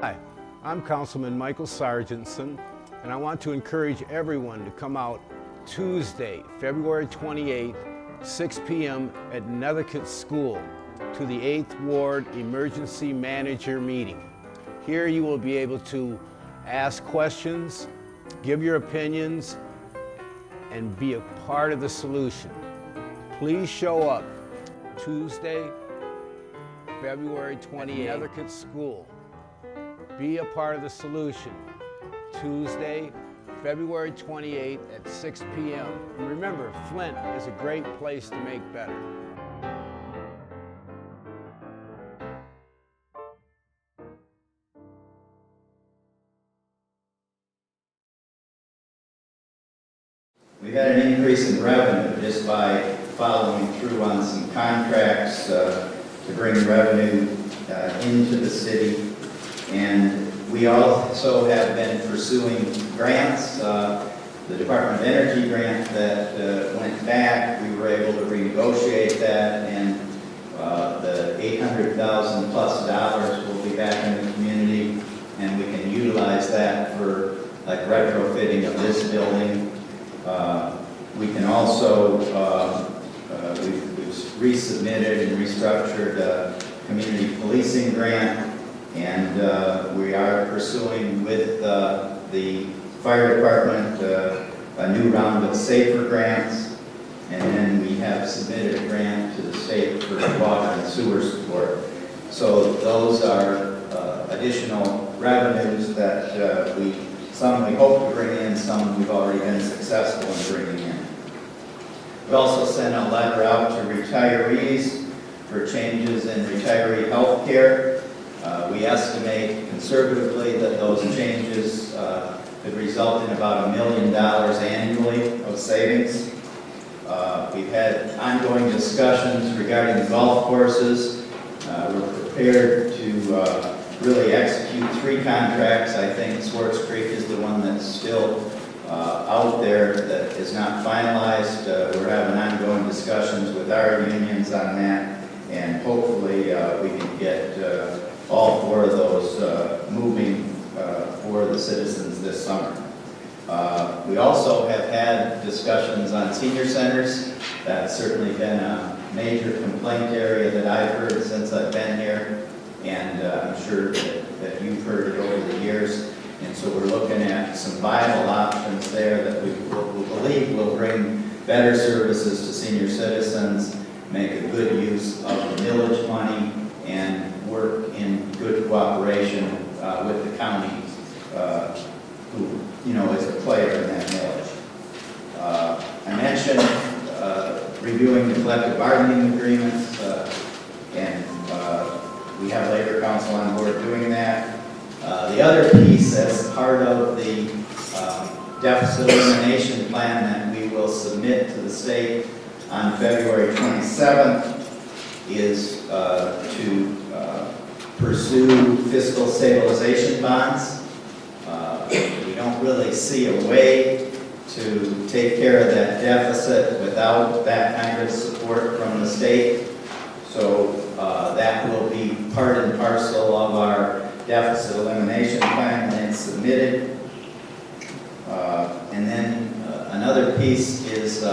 Hi, I'm Councilman Michael Sargentson, and I want to encourage everyone to come out Tuesday, February 28th, 6 p.m. at Nethercutt School to the 8th Ward Emergency Manager Meeting. Here you will be able to ask questions, give your opinions, and be a part of the solution. Please show up Tuesday, February 28th, Nethercutt School. Be a part of the solution. Tuesday, February 28th at 6 p.m. And remember, Flint is a great place to make better. We've had an increase in revenue just by following through on some contracts to bring revenue into the city. And we also have been pursuing grants. The Department of Energy grant that went back, we were able to renegotiate that, and the $800,000 plus will be back in the community, and we can utilize that for like retrofitting of this building. We can also, we've resubmitted and restructured a community policing grant, and we are pursuing with the fire department a new round of SAFER grants, and then we have submitted a grant to the state for water and sewer support. So those are additional revenues that some we hope to bring in, some we've already been successful in bringing in. We also sent a letter out to retirees for changes in retiree health care. We estimate conservatively that those changes could result in about $1 million annually of savings. We've had ongoing discussions regarding the golf courses. We're prepared to really execute 3 contracts. I think Swartz Creek is the one that's still out there that is not finalized. We're having ongoing discussions with our unions on that, and hopefully we can get all 4 of those moving for the citizens this summer. We also have had discussions on senior centers. That's certainly been a major complaint area that I've heard since I've been here, and I'm sure that you've heard it over the years. And so we're looking at some viable options there that we believe will bring better services to senior citizens, make a good use of the millage money, and work in good cooperation with the county, who, you know, is a player in that millage. I mentioned reviewing the collective bargaining agreements, and we have Labor Council on board doing that. The other piece, as part of the deficit elimination plan that we will submit to the state on February 27th, is to pursue fiscal stabilization bonds. We don't really see a way to take care of that deficit without that kind of support from the state. So that will be part and parcel of our deficit elimination plan when it's submitted. And then another piece is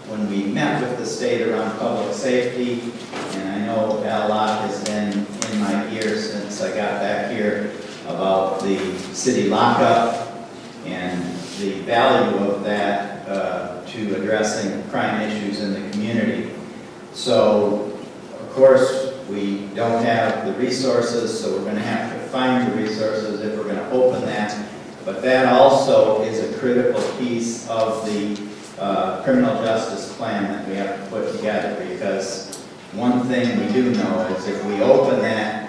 when we met with the state around public safety, and I know Al Locke has been in my ear since I got back here about the city lockup and the value of that to addressing crime issues in the community. So, of course, we don't have the resources, so we're going to have to find the resources if we're going to open that. But that also is a critical piece of the criminal justice plan that we have to put together, because one thing we do know is if we open that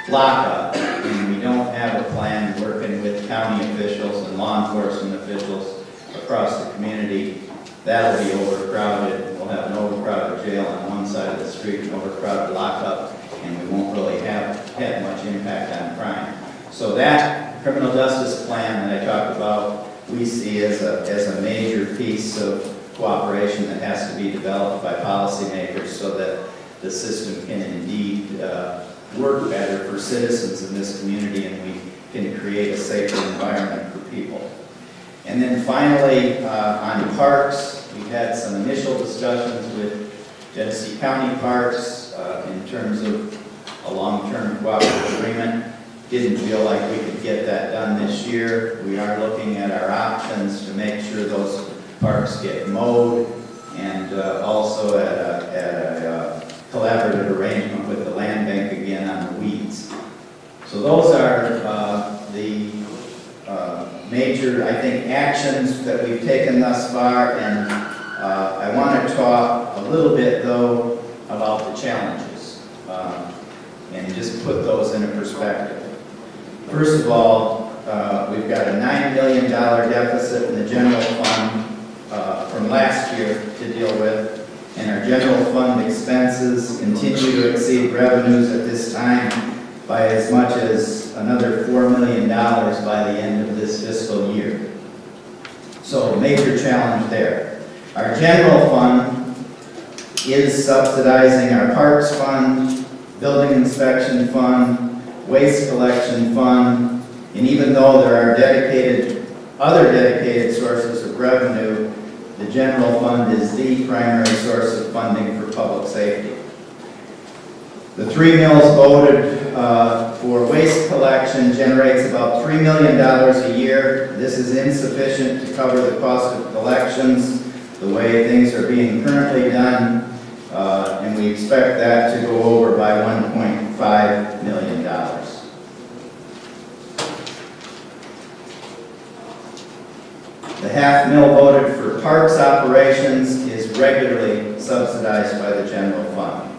lockup and we don't have a plan working with county officials and law enforcement officials across the community, that'll be overcrowded. We'll have an overcrowded jail on one side of the street, an overcrowded lockup, and we won't really have had much impact on crime. So that criminal justice plan that I talked about, we see as a major piece of cooperation that has to be developed by policymakers so that the system can indeed work better for citizens in this community, and we can create a safer environment for people. And then finally, on parks, we've had some initial discussions with Genesee County Parks in terms of a long-term cooperative agreement. Didn't feel like we could get that done this year. We are looking at our options to make sure those parks get mowed, and also at a collaborative arrangement with the land bank again on the weeds. So those are the major, I think, actions that we've taken thus far, and I want to talk a little bit, though, about the challenges, and just put those in a perspective. First of all, we've got a $9 million deficit in the general fund from last year to deal with, and our general fund expenses continue to exceed revenues at this time by as much as another $4 million by the end of this fiscal year. So major challenge there. Our general fund is subsidizing our parks fund, building inspection fund, waste collection fund, and even though there are other dedicated sources of revenue, the general fund is the primary source of funding for public safety. The 3 mills voted for waste collection generates about $3 million a year. This is insufficient to cover the cost of collections, the way things are being currently done, and we expect that to go over by $1.5 million. The half mill voted for parks operations is regularly subsidized by the general fund.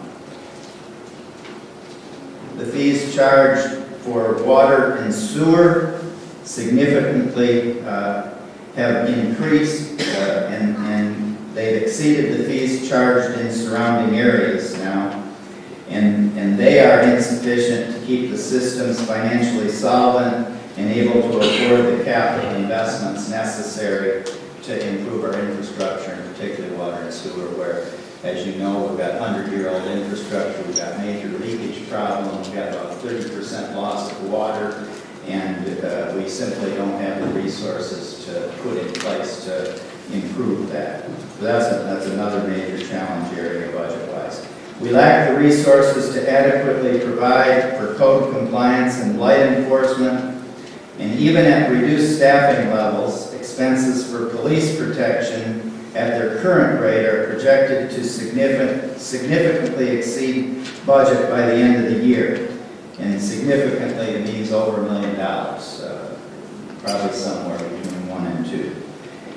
The fees charged for water and sewer significantly have increased, and they've exceeded the fees charged in surrounding areas now, and they are insufficient to keep the systems financially solvent and able to afford the capital investments necessary to improve our infrastructure, and particularly water and sewer, where, as you know, we've got 100-year-old infrastructure, we've got major leakage problems, we've got about 30% loss of water, and we simply don't have the resources to put in place to improve that. So that's another major challenge area budget-wise. We lack the resources to adequately provide for code compliance and blight enforcement, and even at reduced staffing levels, expenses for police protection at their current rate are projected to significantly exceed budget by the end of the year. And significantly, it means over $1 million, probably somewhere between 1 and 2.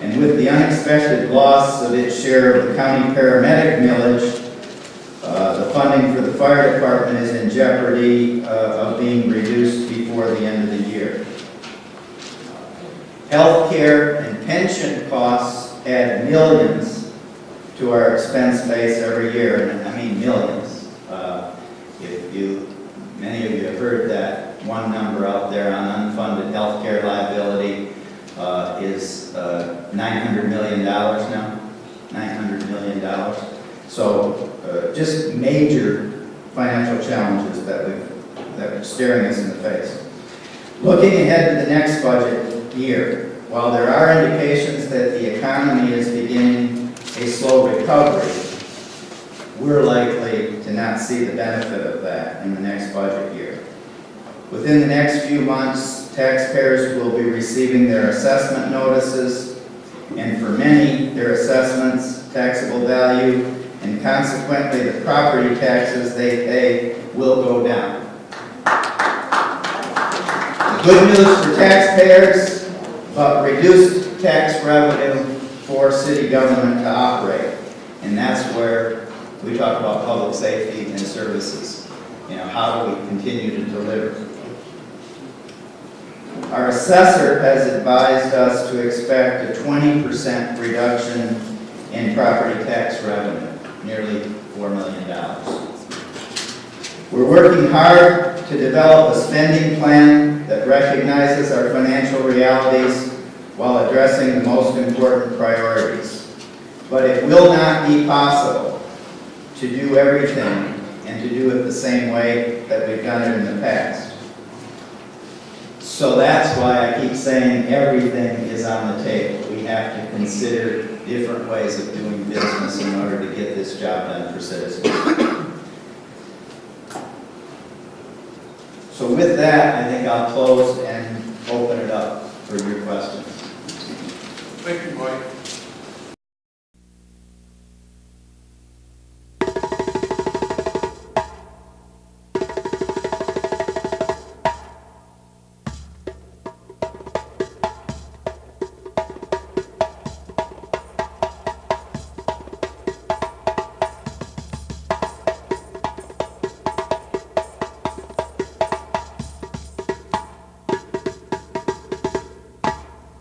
And with the unexpected loss of its share of the county paramedic millage, the funding for the fire department is in jeopardy of being reduced before the end of the year. Healthcare and pension costs add millions to our expense base every year, and I mean millions. Many of you have heard that one number out there on unfunded healthcare liability is $900 million now. $900 million. So just major financial challenges that are staring us in the face. Looking ahead to the next budget year, while there are indications that the economy is beginning a slow recovery, we're likely to not see the benefit of that in the next budget year. Within the next few months, taxpayers will be receiving their assessment notices, and for many, their assessments, taxable value, and consequently the property taxes they pay will go down. Good news for taxpayers, but reduced tax revenue for city government to operate. And that's where we talk about public safety and services. How do we continue to deliver? Our assessor has advised us to expect a 20% reduction in property tax revenue, nearly $4 million. We're working hard to develop a spending plan that recognizes our financial realities while addressing the most important priorities. But it will not be possible to do everything and and to do it the same way that we've done it in the past. So that's why I keep saying everything is on the table. We have to consider different ways of doing business in order to get this job done for citizens. So with that, I think I'll close and open it up for your questions. Thank you, Mike.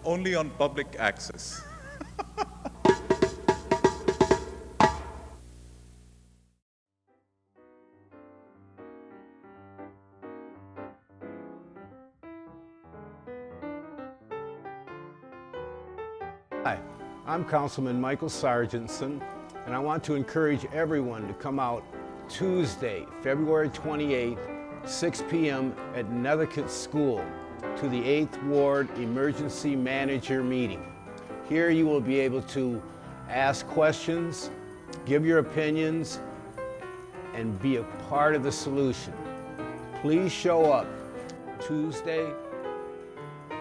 Only on public access. Hi, I'm Councilman Michael Sargentson, and I want to encourage everyone to come out Tuesday, February 28th, 6 p.m. at Nethercutt School to the 8th Ward Emergency Manager Meeting. Here you will be able to ask questions, give your opinions, and be a part of the solution. Please show up Tuesday,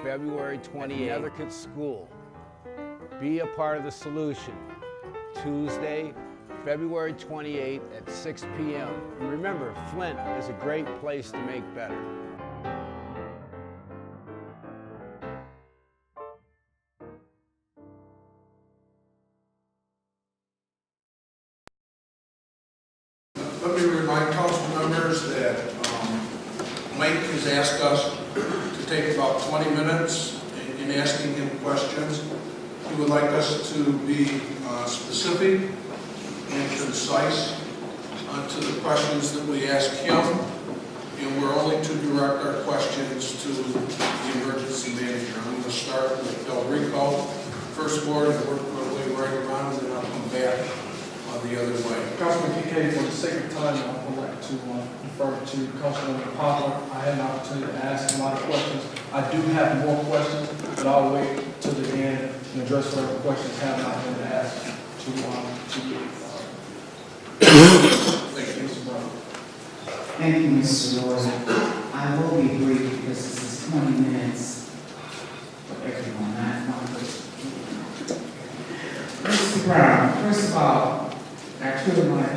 February 28th, Nethercutt School. Be a part of the solution. Tuesday, February 28th at 6 p.m. And remember, Flint is a great place to make better. Let me remind council members that Mike has asked us to take about 20 minutes in asking him questions. He would like us to be specific and concise to the questions that we ask him, and we're only to direct our questions to the emergency manager. I'm going to start with Del Rico, first ward, and work my way right around, and then I'll come back the other way. Councilman Kincaid, for the sake of time, I would like to refer to Councilman Poplar. I had an opportunity to ask a lot of questions. I do have more questions, but I'll wait till the end and address whatever questions have not been asked to you. Thank you, Mr. Brown. Thank you, Mr. Lord. I will be brief because this is 20 minutes for everyone, not one person. Mr. Brown, first of all, I truly want to